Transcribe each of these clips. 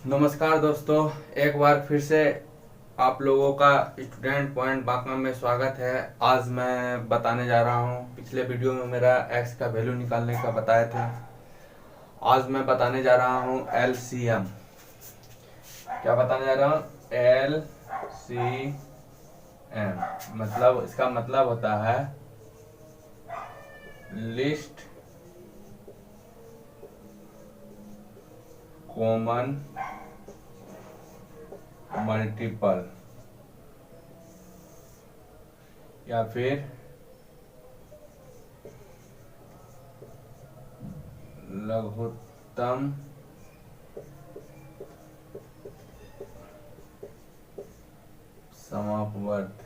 नमस्कार दोस्तों, एक बार फिर से आप लोगों का स्टूडेंट पॉइंट बांका में स्वागत है। आज मैं बताने जा रहा हूँ, पिछले वीडियो में मेरा एक्स का वैल्यू निकालने का बताया था। आज मैं बताने जा रहा हूँ एलसीएम। क्या बताने जा रहा हूँ? एलसीएम मतलब इसका मतलब होता है लिस्ट कॉमन मल्टीपल या फिर लघुत्तम समापवर्त।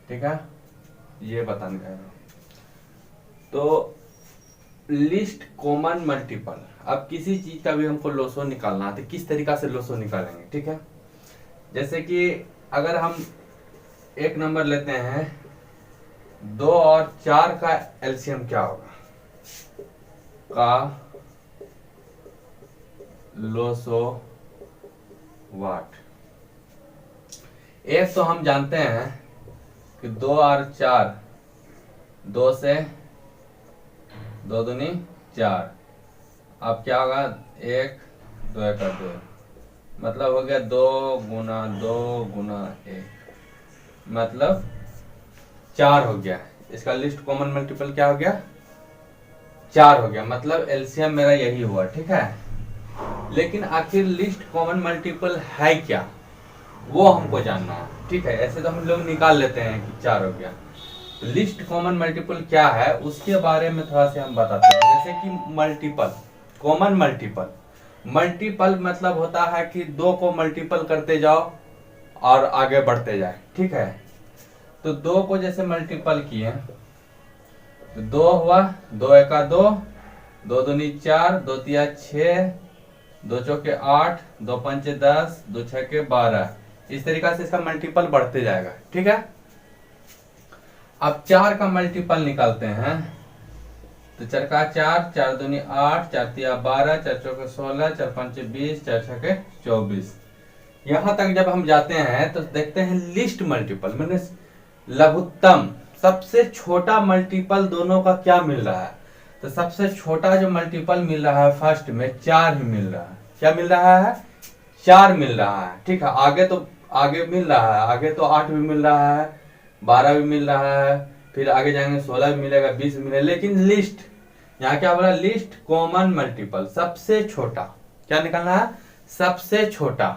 ठीक है, ये बताने जा रहा हूं। तो लिस्ट कॉमन मल्टीपल, अब किसी चीज का भी हमको लोसो निकालना है तो किस तरीका से लोसो निकालेंगे? ठीक है, जैसे कि अगर हम एक नंबर लेते हैं, 2 और 4 का एलसीएम क्या होगा? का लोसो वाट। एक तो हम जानते हैं कि 2 और 4, 2 से 2 दूनी 4। अब क्या होगा? 1 2 1 2, मतलब हो गया 2 गुना 2 गुना 1, मतलब 4 हो गया। इसका लिस्ट कॉमन मल्टीपल क्या हो गया? 4 हो गया, मतलब एलसीएम मेरा यही हुआ। ठीक है, लेकिन आखिर लिस्ट कॉमन मल्टीपल है क्या, वो हमको जानना है। ठीक है, ऐसे तो हम लोग निकाल लेते हैं कि 4 हो गया। लिस्ट कॉमन मल्टीपल क्या है उसके बारे में थोड़ा सा हम बताते हैं। जैसे कि मल्टीपल, कॉमन मल्टीपल, मल्टीपल मतलब होता है कि 2 को मल्टीपल करते जाओ और आगे बढ़ते जाए। ठीक है, तो 2 को जैसे मल्टीपल किए तो 2 हुआ, 2 एका 2, 2 दूनी 4, 2 तिया 6, 2 चौके 8, 2 पंचे 10, 2 छके 12। इस तरीका से इसका मल्टीपल बढ़ते जाएगा। ठीक है, अब 4 का मल्टीपल निकालते हैं तो 4 का 4, 4 दूनी 8, 4 तिया 12, 4 चौके 16, 4 पंचे 20, 4 छके 24। यहां तक जब हम जाते हैं तो देखते हैं लिस्ट मल्टीपल मैंने लघुत्तम, सबसे छोटा मल्टीपल दोनों का क्या मिल रहा है। तो सबसे छोटा जो मल्टीपल मिल रहा है फर्स्ट में 4 ही मिल रहा है। क्या मिल रहा है? 4 मिल रहा है। ठीक है, आगे मिल रहा है, आगे तो 8 भी मिल रहा है, 12 भी मिल रहा है, फिर आगे जाएंगे 16 भी मिलेगा, 20 भी मिलेगा। लेकिन लिस्ट, यहाँ क्या बोला? लिस्ट कॉमन मल्टीपल, सबसे छोटा। क्या निकालना है? सबसे छोटा।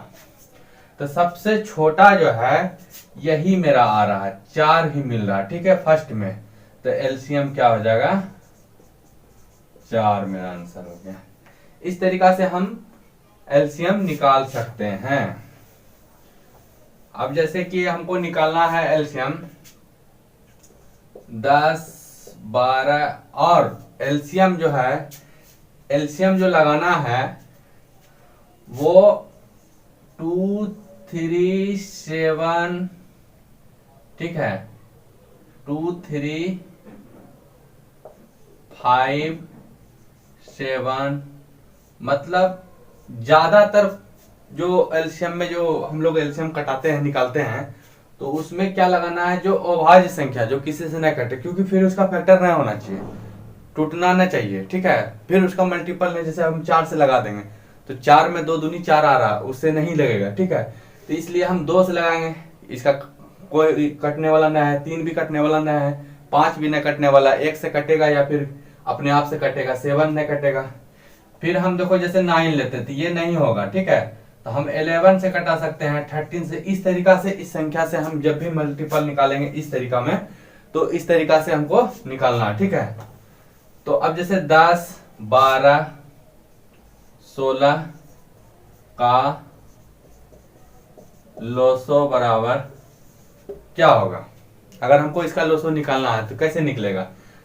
तो सबसे छोटा जो है यही मेरा आ रहा है, 4 ही मिल रहा है। ठीक है, फर्स्ट में। तो एलसीएम क्या हो जाएगा? 4 मेरा आंसर हो गया। इस तरीका से हम एलसीएम निकाल सकते हैं। अब जैसे कि हमको निकालना है एलसीएम 10 12, और एलसीएम जो है, एलसीएम जो लगाना है वो 2 3 7, ठीक है, 2 3 5 7, मतलब ज्यादातर जो एलसीएम में जो हम लोग एलसीएम कटाते हैं, निकालते हैं, तो उसमें क्या लगाना है? जो अभाज्य संख्या जो किसी से न कटे, क्योंकि फिर उसका फैक्टर नहीं होना चाहिए, टूटना ना चाहिए। ठीक है, फिर उसका मल्टीपल नहीं, जैसे हम 4 से लगा देंगे तो 4 में 2 दूनी 4 आ रहा, उससे नहीं लगेगा। ठीक है, तो इसलिए हम 2 से लगाएंगे, इसका कोई कटने वाला ना है, 3 भी कटने वाला ना है, 5 भी नहीं कटने वाला, 1 से कटेगा या फिर अपने आप से कटेगा, 7 नहीं कटेगा। फिर हम देखो जैसे 9 लेते तो ये नहीं होगा। ठीक है, तो हम 11 से कटा सकते हैं, 13 से। इस तरीका से, इस संख्या से हम जब भी मल्टीपल निकालेंगे इस तरीका में, तो इस तरीका से हमको निकालना है। ठीक है, तो अब जैसे 10 12 16 का लोसो बराबर क्या होगा? अगर हमको इसका लोसो निकालना है तो कैसे निकलेगा?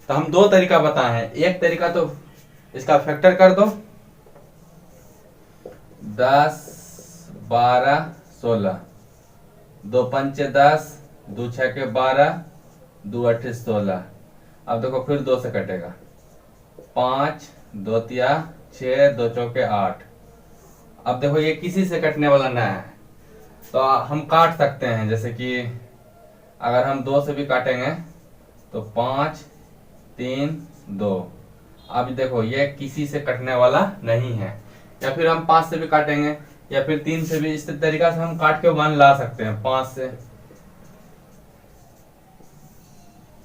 तो हम 2 तरीका बताए हैं। एक तरीका तो इसका फैक्टर कर दो, 10 12 16, 2 पंचे 10, 2 छके 12, 2 अट्ठे 16। अब देखो फिर 2 से कटेगा, 5 2 तिया 6, 2 चौके 8, अब देखो ये किसी से कटने वाला ना है, तो हम काट सकते हैं। जैसे कि अगर हम 2 से भी काटेंगे तो 5 3 2। अब देखो ये किसी से कटने वाला नहीं है। या फिर हम 5 से भी काटेंगे या फिर 3 से भी, इस तरीका से हम काट के 1 ला सकते हैं। 5 से,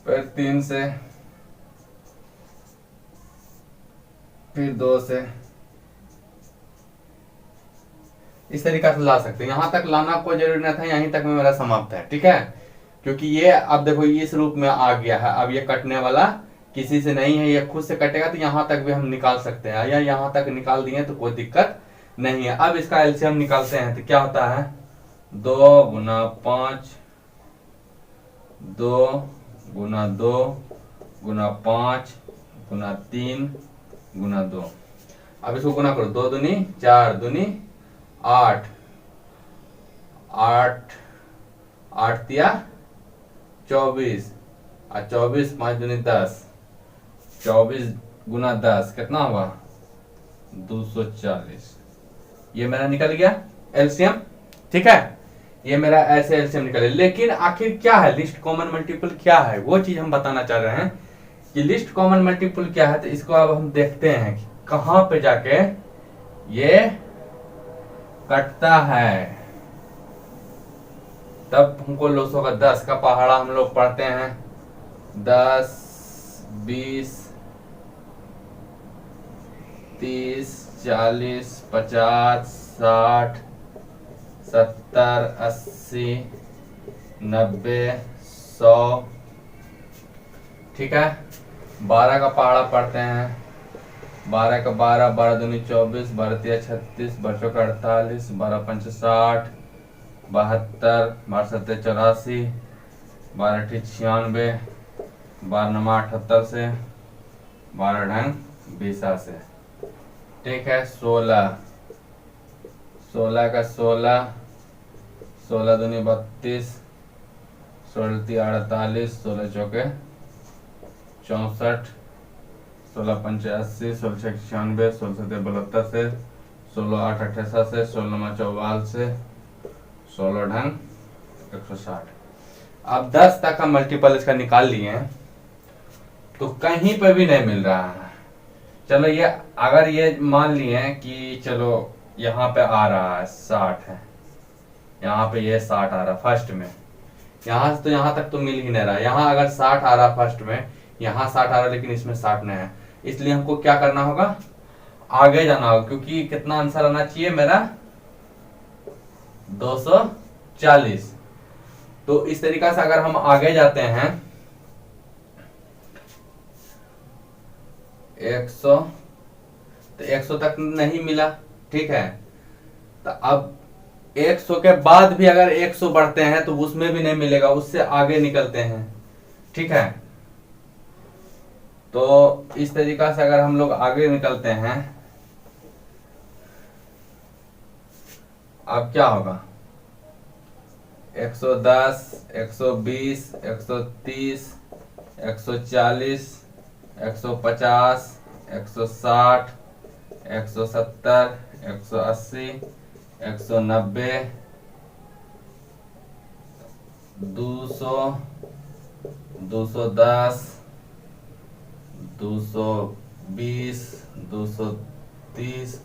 फिर 3 से, फिर 2 से, इस तरीका से ला सकते हैं। यहां तक लाना कोई जरूरी नहीं था, यहीं तक में मेरा समाप्त है। ठीक है, क्योंकि ये अब देखो इस रूप में आ गया है। अब ये कटने वाला किसी से नहीं है, ये खुद से कटेगा। तो यहां तक भी हम निकाल सकते हैं, या यहां तक निकाल दिए तो कोई दिक्कत नहीं है। अब इसका एलसीएम निकालते हैं तो क्या होता है, 2 गुना 5, 2 गुना 2 गुना 5 गुना 3 गुना 2। अब इसको गुना करो, 2 दूनी 4, दूनी 8, 8 8 तिया 24, और 24 5 दूनी 10, 24 गुना 10 कितना हुआ, 240। ये मेरा निकल गया एलसीएम। ठीक है, ये मेरा ऐसे एलसीएम निकले। लेकिन आखिर क्या है लिस्ट कॉमन मल्टीपल, क्या है वो चीज हम बताना चाह रहे हैं कि लिस्ट कॉमन मल्टीपल क्या है। तो इसको अब हम देखते हैं कि कहां पे जाके ये कटता है। तब हमको लॉस होगा। 10 का पहाड़ा हम लोग पढ़ते हैं, 10 20 30 40 50 60 70 80 90 100। ठीक है, 12 का पहाड़ा पढ़ते हैं, 12 का 12, 12 दूनी 24, 12 तिया 36, 12 चौका 48, 12 पंच 60, 72, 12 सत्ते 84, 12 अठी 96, 12 नमा 78 से, 12 ढंग 20 से। ठीक है, 16, 16 का 16, 16 दूनी 32, 16 ती 48, 16 चौके 64, 16 पंच 80, 16 छः 96, 16 सत्ते 72 से, 16 8 88 से, 16 नमा 44 से, 16 ढंग 160। अब 10 तक हम मल्टीपल इसका निकाल लिए हैं, तो कहीं पे भी नहीं मिल रहा है। चलो ये अगर ये मान लिए कि चलो यहाँ पे आ रहा है 60 है, यहाँ पे ये 60 आ रहा फर्स्ट में, यहाँ से तो यहाँ तक तो मिल ही नहीं रहा। यहाँ अगर 60 आ रहा फर्स्ट में, यहाँ 60 आ रहा, लेकिन इसमें 60 नहीं है। इसलिए हमको क्या करना होगा, आगे जाना होगा। क्योंकि कितना आंसर आना चाहिए मेरा, 240। तो इस तरीका से अगर हम आगे जाते हैं 100, तो 100 तक नहीं मिला। ठीक है, तो अब 100 के बाद भी अगर 100 बढ़ते हैं तो उसमें भी नहीं मिलेगा, उससे आगे निकलते हैं। ठीक है, तो इस तरीका से अगर हम लोग आगे निकलते हैं, अब क्या होगा, 110, 120, 130, 140, 150, 160, 170, 180, 190, 200, 210, 220, 230,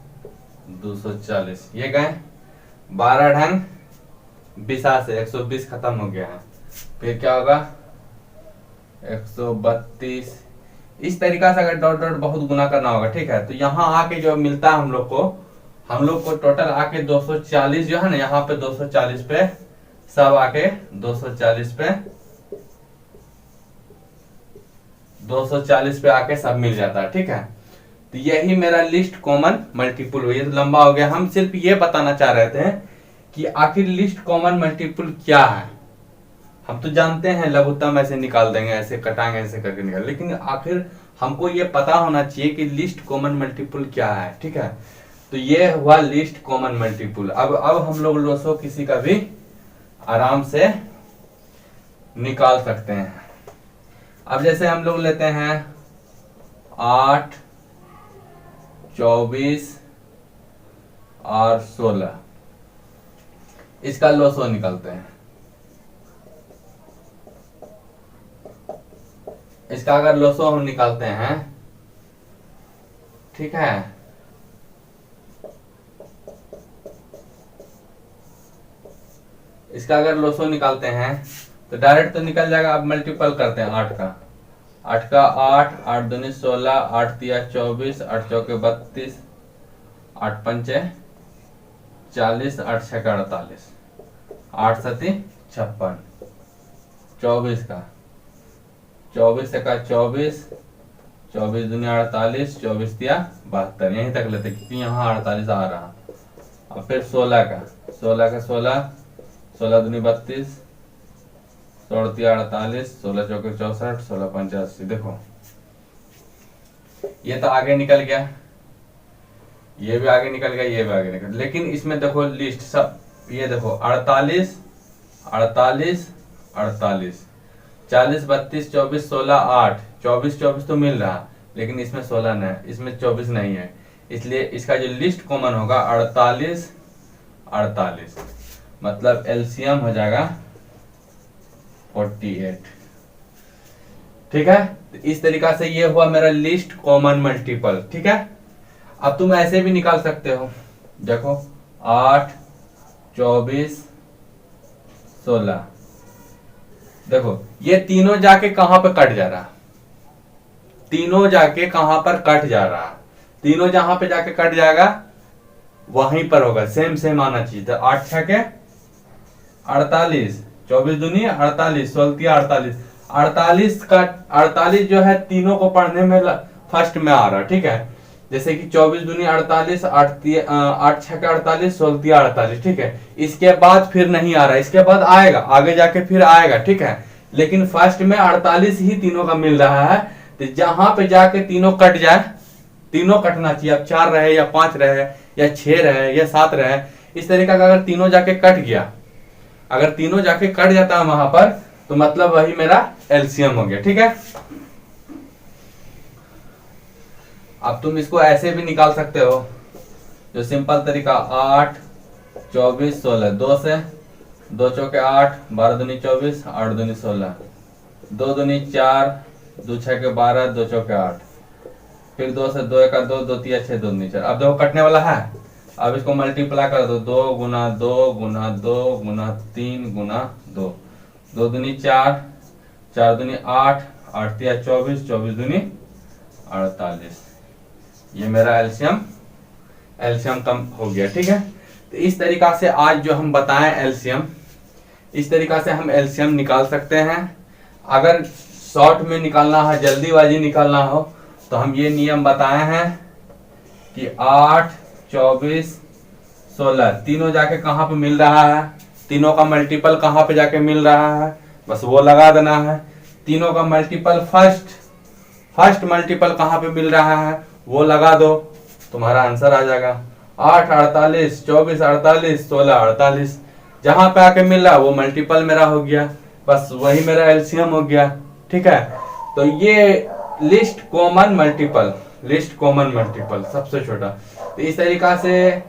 240। ये गए 12 ढंग 20 से, 120 खत्म हो गया है। फिर क्या होगा, 132। इस तरीका से अगर डॉट डॉट बहुत गुना करना होगा। ठीक है, तो यहाँ आके जो मिलता है हम लोग को टोटल आके 240 जो है ना, यहाँ पे 240 पे सब आके 240 पे आके सब मिल जाता है। ठीक है, तो यही मेरा लिस्ट कॉमन मल्टीपल हुई। तो लंबा हो गया, हम सिर्फ ये बताना चाह रहे थे कि आखिर लिस्ट कॉमन मल्टीपल क्या है। हम तो जानते हैं लघुत्तम ऐसे निकाल देंगे, ऐसे कटाएंगे, ऐसे करके निकाल, लेकिन आखिर हमको ये पता होना चाहिए कि लिस्ट कॉमन मल्टीपल क्या है। ठीक है, तो ये हुआ लिस्ट कॉमन मल्टीपल। अब हम लोग लोसो किसी का भी आराम से निकाल सकते हैं। अब जैसे हम लोग लेते हैं 8, 24 और 16, इसका लोसो निकालते हैं। इसका अगर लोसो हम निकालते हैं, ठीक है, इसका अगर लोसो निकालते हैं तो डायरेक्ट तो निकल जाएगा। अब मल्टीपल करते हैं 8 का 8 8 दूनी 16, 8 तिया 24, 8 चौके 32, 8 पंचे 40, 8 छक्का 48, 8 सती 56, 24 का 24 का 24, 24 दूनी 48, 24 तिया 72, यहीं तक लेते क्योंकि यहाँ 48 आ रहा। अब फिर 16 का 16 दूनी 32, 16 तिया 48, 16 चौके 64, 16 पंचा 80। देखो ये तो आगे निकल गया, ये भी आगे निकल गया, ये भी आगे निकल, लेकिन इसमें देखो लिस्ट सब, ये देखो 48 48 48, 40 32 24 16 8, 24 तो मिल रहा, लेकिन इसमें 16 नहीं, इसमें 24 नहीं है, इसलिए इसका जो लिस्ट कॉमन होगा 48 48, मतलब एलसीएम हो जाएगा 48। ठीक है, तो इस तरीका से ये हुआ मेरा लिस्ट कॉमन मल्टीपल। ठीक है, अब तुम ऐसे भी निकाल सकते हो, देखो 8 24 16, देखो ये तीनों जाके कहां पर कट जा रहा, तीनों जाके कहां पर कट जा रहा, तीनों जहां पे जाके कट जाएगा वहीं पर होगा, सेम आना चाहिए। तो 8 छके 48, 24 दूनी 48, 16 48, 48 का 48 जो है तीनों को पढ़ने में फर्स्ट में आ रहा। ठीक है, जैसे कि 24 दूनी 48, 8 छके 48, 16 48। ठीक है, इसके बाद फिर नहीं आ रहा, इसके बाद आएगा, आगे जाके फिर आएगा। ठीक है, लेकिन फर्स्ट में 48 ही तीनों का मिल रहा है, तो जहां पे जाके तीनों कट जाए, तीनों कटना चाहिए, अब 4 रहे या 5 रहे या 6 रहे या 7 रहे, इस तरीका का अगर तीनों जाके कट गया, अगर तीनों जाके कट जाता है वहां पर, तो मतलब वही मेरा एलसीएम हो गया। ठीक है, अब तुम इसको ऐसे भी निकाल सकते हो, जो सिंपल तरीका 8 24 16, 2 से 2 चौके 8, 12 दूनी 24, 8 दूनी 16, 2 दूनी 4, 2 छके 12, 2 चौके 8, फिर 2 से 2 का 2, 2 तिया 6, 2 दूनी 4। अब देखो कटने वाला है, अब इसको मल्टीप्लाई कर दो, 2 गुना 2 गुना 2 गुना 3 गुना 2, 2 दूनी 4, 4 दूनी 8, 8 तिया 24, 24 दूनी 48, ये मेरा एलसीएम कम हो गया। ठीक है, तो इस तरीका से आज जो हम बताएं एलसीएम, इस तरीका से हम एलसीएम निकाल सकते हैं। अगर शॉर्ट में निकालना है, जल्दीबाजी निकालना हो, तो हम ये नियम बताए हैं कि 8 24 16 तीनों जाके कहां पे मिल रहा है, तीनों का मल्टीपल कहां पे जाके मिल रहा है, बस वो लगा देना है। तीनों का मल्टीपल फर्स्ट मल्टीपल कहां पे मिल रहा है वो लगा दो, तुम्हारा आंसर आ जाएगा। 8 48 24 48 16 48, जहां पे आके मिल रहा वो मल्टीपल मेरा हो गया, बस वही मेरा एलसीएम हो गया। ठीक है, तो ये लिस्ट कॉमन मल्टीपल सबसे छोटा। तो इस तरीका से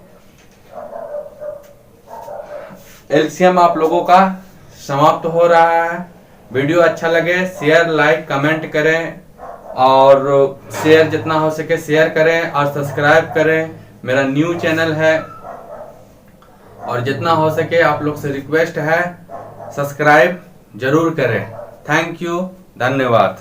एलसीएम आप लोगों का समाप्त हो रहा है। वीडियो अच्छा लगे शेयर लाइक कमेंट करें, और शेयर जितना हो सके शेयर करें, और सब्सक्राइब करें, मेरा न्यू चैनल है, और जितना हो सके आप लोग से रिक्वेस्ट है सब्सक्राइब जरूर करें। थैंक यू, धन्यवाद।